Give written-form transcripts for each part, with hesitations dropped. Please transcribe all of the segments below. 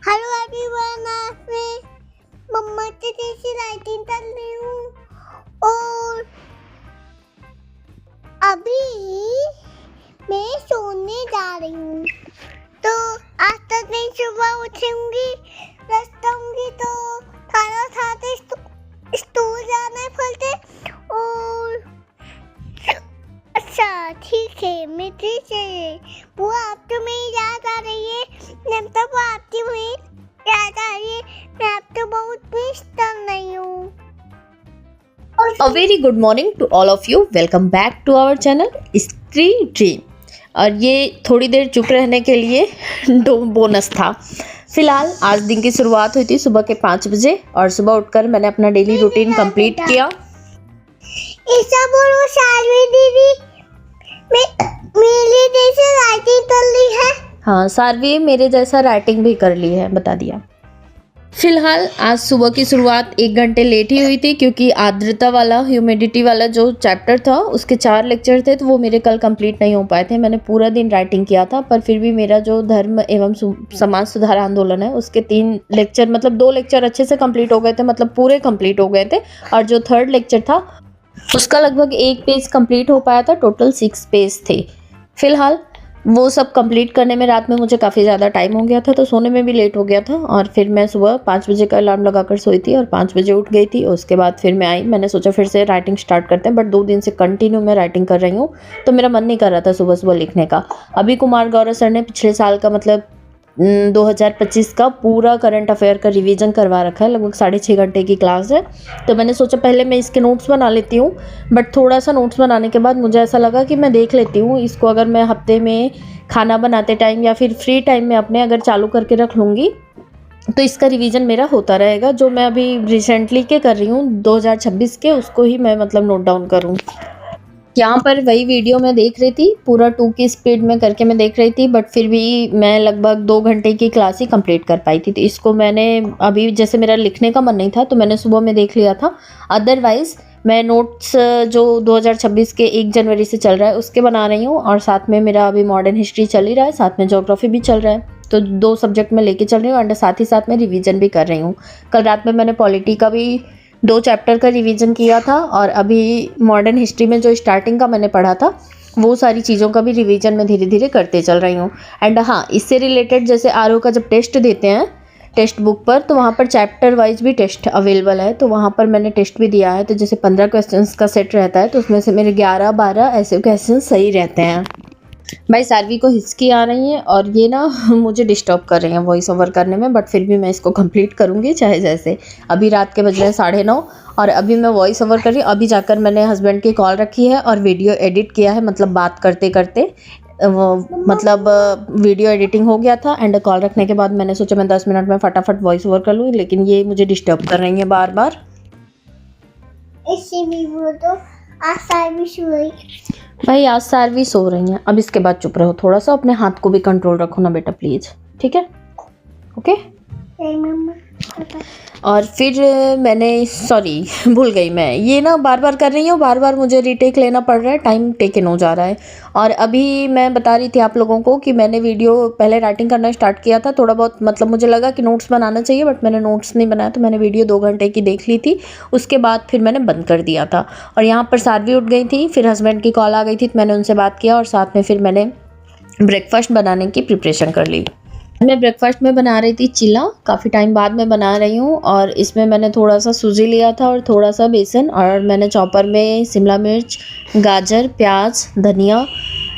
Hello everyone, आज मैं मम्मा के जैसी राइटिंग कर रही हूँ और अभी मैं सोने जा रही हूँ। तो आज तक मैं सुबह उठूंगी, ब्रश करूंगी तो खाना खाते स्कूल जाना है फलते। और अच्छा ठीक है, मैं ठीक है वो आपको मेरी याद आ रही है। जब तक वो आपकी मेरी याद आ रही है, मैं आपको बहुत मिस कर रही हूँ। A very good morning to all of you. Welcome back to our channel Street Dream. और ये थोड़ी देर चुप रहने के लिए बोनस था। फिलहाल आज दिन की शुरुआत हुई थी सुबह के 5 बजे और सुबह उठकर मैंने अपना डेली रूटीन कंप्लीट किया। ऐसा बोलो शालवी दीदी, मेरे जैसे राइटिंग कर ली है। हाँ, सारवी मेरे जैसा राइटिंग भी कर ली है, बता दिया। फिलहाल आज सुबह की शुरुआत 1 घंटे लेट ही हुई थी क्योंकि आर्द्रता वाला ह्यूमिडिटी वाला जो चैप्टर था उसके 4 लेक्चर थे तो वो मेरे कल कंप्लीट नहीं हो पाए थे। मैंने पूरा दिन राइटिंग किया था पर फिर भी मेरा जो धर्म एवं समाज सुधार आंदोलन है उसके 3 लेक्चर मतलब 2 लेक्चर अच्छे से कंप्लीट हो गए थे, मतलब पूरे कंप्लीट हो गए थे। और जो 3rd लेक्चर था उसका लगभग 1 पेज कंप्लीट हो पाया था, टोटल 6 पेज थे। फिलहाल वो सब कंप्लीट करने में रात में मुझे काफ़ी ज़्यादा टाइम हो गया था तो सोने में भी लेट हो गया था। और फिर मैं सुबह 5 बजे का अलार्म लगाकर सोई थी और 5 बजे उठ गई थी। उसके बाद फिर मैं आई, मैंने सोचा फिर से राइटिंग स्टार्ट करते हैं, बट 2 दिन से कंटिन्यू मैं राइटिंग कर रही हूँ तो मेरा मन नहीं कर रहा था सुबह सुबह लिखने का। अभी कुमार गौरव सर ने पिछले साल का मतलब 2025 का पूरा करंट अफेयर का रिवीजन करवा रखा है, लगभग 6.5 घंटे की क्लास है। तो मैंने सोचा पहले मैं इसके नोट्स बना लेती हूँ, बट थोड़ा सा नोट्स बनाने के बाद मुझे ऐसा लगा कि मैं देख लेती हूँ इसको, अगर मैं हफ्ते में खाना बनाते टाइम या फिर फ्री टाइम में अपने अगर चालू करके रख लूँगी तो इसका रिवीजन मेरा होता रहेगा। जो मैं अभी रिसेंटली के कर रही हूँ 2026 के, उसको ही मैं मतलब नोट डाउन करूँ। यहाँ पर वही वीडियो मैं देख रही थी, पूरा 2 की स्पीड में करके मैं देख रही थी, बट फिर भी मैं लगभग 2 घंटे की क्लास ही कंप्लीट कर पाई थी। तो इसको मैंने अभी जैसे मेरा लिखने का मन नहीं था तो मैंने सुबह में देख लिया था। अदरवाइज़ मैं नोट्स जो 2026 के 1 जनवरी से चल रहा है उसके बना रही हूँ और साथ में मेरा अभी मॉडर्न हिस्ट्री चल ही रहा है, साथ में ज्योग्राफी भी चल रहा है। तो 2 सब्जेक्ट में लेके चल रही हूँ एंड साथ ही साथ में रिवीजन भी कर रही हूँ। कल रात में मैंने पॉलिटी का भी 2 चैप्टर का रिवीजन किया था और अभी मॉडर्न हिस्ट्री में जो स्टार्टिंग का मैंने पढ़ा था वो सारी चीज़ों का भी रिवीजन मैं धीरे धीरे करते चल रही हूँ। एंड हाँ, इससे रिलेटेड जैसे आरओ का जब टेस्ट देते हैं टेक्स्ट बुक पर तो वहाँ पर चैप्टर वाइज भी टेस्ट अवेलेबल है, तो वहाँ पर मैंने टेस्ट भी दिया है। तो जैसे 15 क्वेश्चंस का सेट रहता है तो उसमें से मेरे 11-12 ऐसे क्वेश्चन सही रहते हैं। भाई सारवी को हिचकी आ रही है और ये ना मुझे डिस्टर्ब कर रही हैं वॉइस ओवर करने में, बट फिर भी मैं इसको कंप्लीट करूँगी चाहे जैसे। अभी रात के बज रहे हैं 9:30 और अभी मैं वॉइस ओवर कर रही हूँ। अभी जाकर मैंने हस्बैंड की कॉल रखी है और वीडियो एडिट किया है, मतलब बात करते करते मतलब वीडियो एडिटिंग हो गया था एंड कॉल रखने के बाद मैंने सोचा मैं 10 मिनट में फटाफट वॉइस ओवर कर लूँ, लेकिन ये मुझे डिस्टर्ब कर रही है बार बार। ऐसे भी वो तो आज सारवी सो रही। भाई आज सारवी सो रही हैं, अब इसके बाद चुप रहो, थोड़ा सा अपने हाथ को भी कंट्रोल रखो ना बेटा प्लीज़, ठीक है? ओके। और फिर मैंने भूल गई मैं, ये ना बार बार कर रही हूँ, बार बार मुझे रीटेक लेना पड़ रहा है, टाइम टेकन हो जा रहा है। और अभी मैं बता रही थी आप लोगों को कि मैंने वीडियो पहले राइटिंग करना स्टार्ट किया था, थोड़ा बहुत मतलब मुझे लगा कि नोट्स बनाना चाहिए बट मैंने नोट्स नहीं बनाया, तो मैंने वीडियो 2 घंटे की देख ली थी, उसके बाद फिर मैंने बंद कर दिया था। और यहाँ पर सारवी उठ गई थी, फिर हस्बैंड की कॉल आ गई थी तो मैंने उनसे बात किया और साथ में फिर मैंने ब्रेकफास्ट बनाने की प्रिपरेशन कर ली। मैं ब्रेकफास्ट में बना रही थी चिला, काफ़ी टाइम बाद मैं बना रही हूँ और इसमें मैंने थोड़ा सा सूजी लिया था और थोड़ा सा बेसन, और मैंने चॉपर में शिमला मिर्च, गाजर, प्याज, धनिया,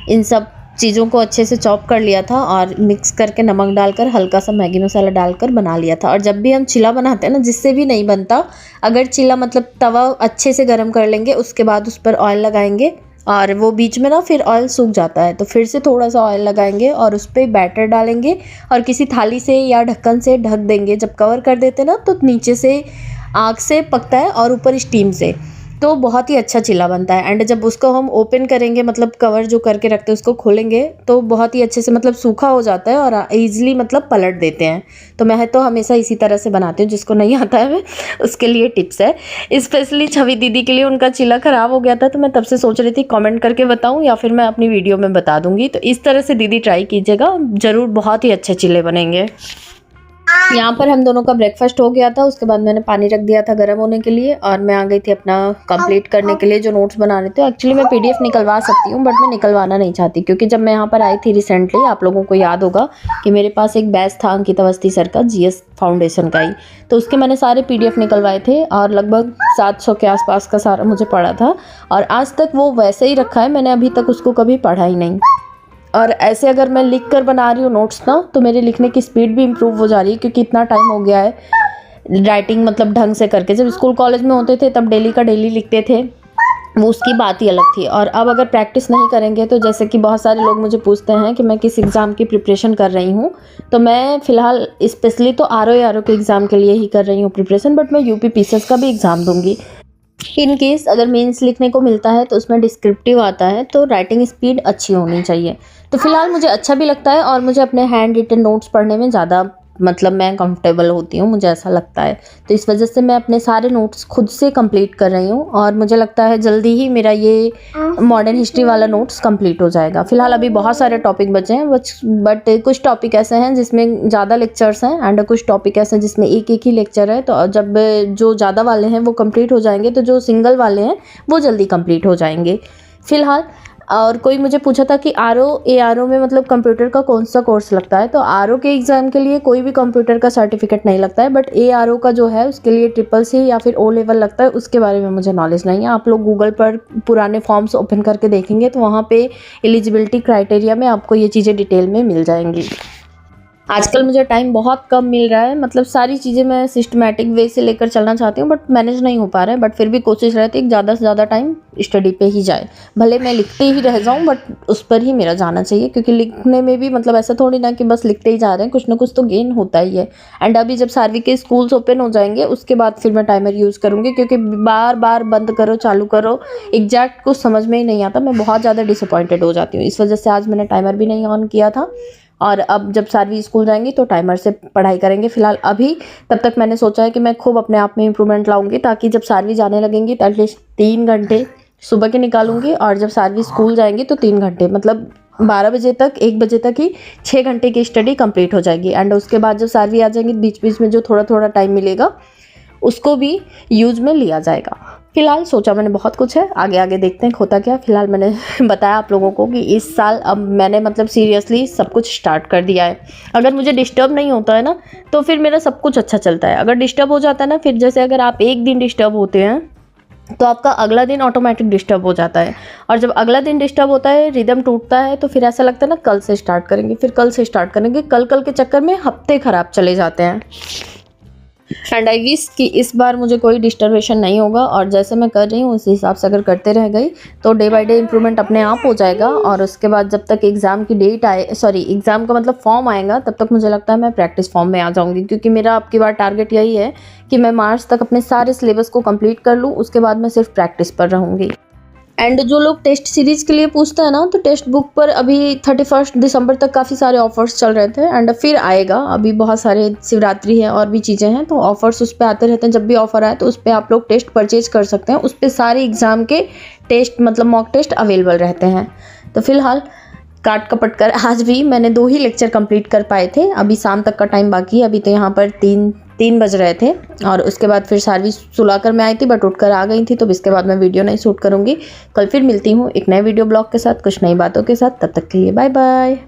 इन सब चीज़ों को अच्छे से चॉप कर लिया था और मिक्स करके नमक डालकर हल्का सा मैगी मसाला डालकर बना लिया था। और जब भी हम चिला बनाते हैं ना, जिससे भी नहीं बनता, अगर चिला मतलब तवा अच्छे से गर्म कर लेंगे उसके बाद उस पर ऑयल लगाएंगे और वो बीच में ना फिर ऑयल सूख जाता है तो फिर से थोड़ा सा ऑयल लगाएंगे और उस पर बैटर डालेंगे और किसी थाली से या ढक्कन से ढक देंगे। जब कवर कर देते ना तो नीचे से आग से पकता है और ऊपर स्टीम से, तो बहुत ही अच्छा चिला बनता है। एंड जब उसको हम ओपन करेंगे, मतलब कवर जो करके रखते हैं उसको खोलेंगे तो बहुत ही अच्छे से मतलब सूखा हो जाता है और ईजिली मतलब पलट देते हैं। तो मैं तो हमेशा इसी तरह से बनाती हूँ, जिसको नहीं आता है उसके लिए टिप्स है। स्पेशली छवि दीदी के लिए उनका चिला ख़राब हो गया था तो मैं तब से सोच रही थी कमेंट करके बताऊँ या फिर मैं अपनी वीडियो में बता दूँगी। तो इस तरह से दीदी ट्राई कीजिएगा, ज़रूर बहुत ही अच्छे चिले बनेंगे। यहाँ पर हम दोनों का ब्रेकफास्ट हो गया था। उसके बाद मैंने पानी रख दिया था गर्म होने के लिए और मैं आ गई थी अपना कंप्लीट करने के लिए जो नोट्स बनाने थे। एक्चुअली मैं पीडीएफ निकलवा सकती हूँ बट मैं निकलवाना नहीं चाहती, क्योंकि जब मैं यहाँ पर आई थी रिसेंटली, आप लोगों को याद होगा कि मेरे पास एक बैच था अंकिता अवस्थी सर का, जीएस फाउंडेशन का ही, तो उसके मैंने सारे पीडीएफ निकलवाए थे और लगभग 700 के आसपास का सारा मुझे पड़ा था और आज तक वो वैसे ही रखा है, मैंने अभी तक उसको कभी पढ़ा ही नहीं। और ऐसे अगर मैं लिख कर बना रही हूँ नोट्स ना, तो मेरे लिखने की स्पीड भी इम्प्रूव हो जा रही है, क्योंकि इतना टाइम हो गया है राइटिंग मतलब ढंग से करके। जब स्कूल कॉलेज में होते थे तब डेली का डेली लिखते थे, वो उसकी बात ही अलग थी। और अब अगर प्रैक्टिस नहीं करेंगे तो जैसे कि बहुत सारे लोग मुझे पूछते हैं कि मैं किस एग्ज़ाम की प्रिपरेशन कर रही हूँ, तो मैं फ़िलहाल स्पेशली तो आर के एग्ज़ाम के लिए ही कर रही हूँ प्रिपरेशन, बट मैं यूपी पीसीएस का भी एग्ज़ाम दूँगी। इन केस अगर मेंस लिखने को मिलता है तो उसमें डिस्क्रिप्टिव आता है, तो राइटिंग स्पीड अच्छी होनी चाहिए। तो फिलहाल मुझे अच्छा भी लगता है और मुझे अपने हैंड रिटन नोट्स पढ़ने में ज़्यादा मतलब मैं कंफर्टेबल होती हूँ, मुझे ऐसा लगता है। तो इस वजह से मैं अपने सारे नोट्स खुद से कंप्लीट कर रही हूँ और मुझे लगता है जल्दी ही मेरा ये मॉडर्न हिस्ट्री वाला नोट्स कंप्लीट हो जाएगा। फिलहाल अभी बहुत सारे टॉपिक बचे हैं बट कुछ टॉपिक ऐसे हैं जिसमें ज़्यादा लेक्चर्स हैं एंड कुछ टॉपिक ऐसे हैं जिसमें एक एक ही लेक्चर है। तो जब जो ज़्यादा वाले हैं वो कंप्लीट हो जाएंगे तो जो सिंगल वाले हैं वो जल्दी कंप्लीट हो जाएंगे फिलहाल। और कोई मुझे पूछा था कि ARO में मतलब कंप्यूटर का कौन सा कोर्स लगता है, तो ARO के एग्ज़ाम के लिए कोई भी कंप्यूटर का सर्टिफिकेट नहीं लगता है, बट ARO का जो है उसके लिए CCC या फिर O लेवल लगता है। उसके बारे में मुझे नॉलेज नहीं है। आप लोग गूगल पर पुराने फॉर्म्स ओपन करके देखेंगे तो वहाँ पे एलिजिबिलिटी क्राइटेरिया में आपको ये चीज़ें डिटेल में मिल जाएंगी। आजकल मुझे टाइम बहुत कम मिल रहा है, मतलब सारी चीज़ें मैं सिस्टमैटिक वे से लेकर चलना चाहती हूँ बट मैनेज नहीं हो पा रहा है। बट फिर भी कोशिश रहती है कि ज़्यादा से ज़्यादा टाइम स्टडी पे ही जाए, भले मैं लिखते ही रह जाऊँ बट उस पर ही मेरा जाना चाहिए, क्योंकि लिखने में भी मतलब ऐसा थोड़ी ना कि बस लिखते ही जा रहे हैं, कुछ ना कुछ तो गेन होता ही है। एंड अभी जब सार्वी के स्कूल्स ओपन हो जाएंगे उसके बाद फिर मैं टाइमर यूज़ करूँगी, क्योंकि बार बार बंद करो चालू करो एग्जैक्ट कुछ समझ में ही नहीं आता, मैं बहुत ज़्यादा डिसअपॉइंटेड हो जाती हूँ। इस वजह से आज मैंने टाइमर भी नहीं ऑन किया था और अब जब सार्वी स्कूल जाएंगी तो टाइमर से पढ़ाई करेंगे। फिलहाल अभी तब तक मैंने सोचा है कि मैं खूब अपने आप में इम्प्रूवमेंट लाऊंगी, ताकि जब सार्वी जाने लगेंगी तो एटलीस्ट 3 घंटे सुबह के निकालूंगी और जब सार्वी स्कूल जाएंगी तो 3 घंटे, मतलब 12 बजे तक 1 बजे तक ही 6 घंटे की स्टडी कंप्लीट हो जाएगी। एंड उसके बाद जब सार्वी आ जाएंगी बीच बीच में जो थोड़ा थोड़ा टाइम मिलेगा उसको भी यूज़ में लिया जाएगा। फिलहाल सोचा मैंने बहुत कुछ है, आगे आगे देखते हैं होता क्या। फिलहाल मैंने बताया आप लोगों को कि इस साल अब मैंने मतलब सीरियसली सब कुछ स्टार्ट कर दिया है। अगर मुझे डिस्टर्ब नहीं होता है ना तो फिर मेरा सब कुछ अच्छा चलता है। अगर डिस्टर्ब हो जाता है ना, फिर जैसे अगर आप एक दिन डिस्टर्ब होते हैं तो आपका अगला दिन ऑटोमेटिक डिस्टर्ब हो जाता है, और जब अगला दिन डिस्टर्ब होता है रिदम टूटता है तो फिर ऐसा लगता है ना कल से स्टार्ट करेंगे, फिर कल से स्टार्ट करेंगे, कल के चक्कर में हफ्ते ख़राब चले जाते हैं। एंड आई विश कि इस बार मुझे कोई डिस्टर्बेशन नहीं होगा और जैसे मैं कर रही हूँ उस हिसाब से अगर करते रह गई तो डे बाय डे इम्प्रूवमेंट अपने आप हो जाएगा। और उसके बाद जब तक एग्ज़ाम की डेट आए, एग्ज़ाम का मतलब फॉर्म आएगा, तब तक मुझे लगता है मैं प्रैक्टिस फॉर्म में आ जाऊँगी, क्योंकि मेरा अब की बार टारगेट यही है कि मैं मार्च तक अपने सारे सिलेबस को कंप्लीट कर लूँ, उसके बाद मैं सिर्फ प्रैक्टिस पर रहूँगी। एंड जो लोग टेस्ट सीरीज़ के लिए पूछते हैं ना, तो टेक्स्ट बुक पर अभी 31 दिसंबर तक काफ़ी सारे ऑफर्स चल रहे थे एंड फिर आएगा, अभी बहुत सारे शिवरात्रि है और भी चीज़ें हैं तो ऑफर्स उस पर आते रहते हैं। जब भी ऑफर आए तो उस पर आप लोग टेस्ट परचेज कर सकते हैं, उस पर सारे एग्ज़ाम के टेस्ट मतलब मॉक टेस्ट अवेलेबल रहते हैं। तो फिलहाल काट कपट कर आज भी मैंने 2 ही लेक्चर कंप्लीट कर पाए थे, अभी शाम तक का टाइम बाकी है। अभी तो यहाँ पर 3 बज रहे थे और उसके बाद फिर सार्वी सुलाकर मैं आई थी बट उठकर आ गई थी, तो इसके बाद मैं वीडियो नहीं शूट करूँगी। कल फिर मिलती हूँ एक नए वीडियो ब्लॉग के साथ, कुछ नई बातों के साथ। तब तक के लिए बाय बाय।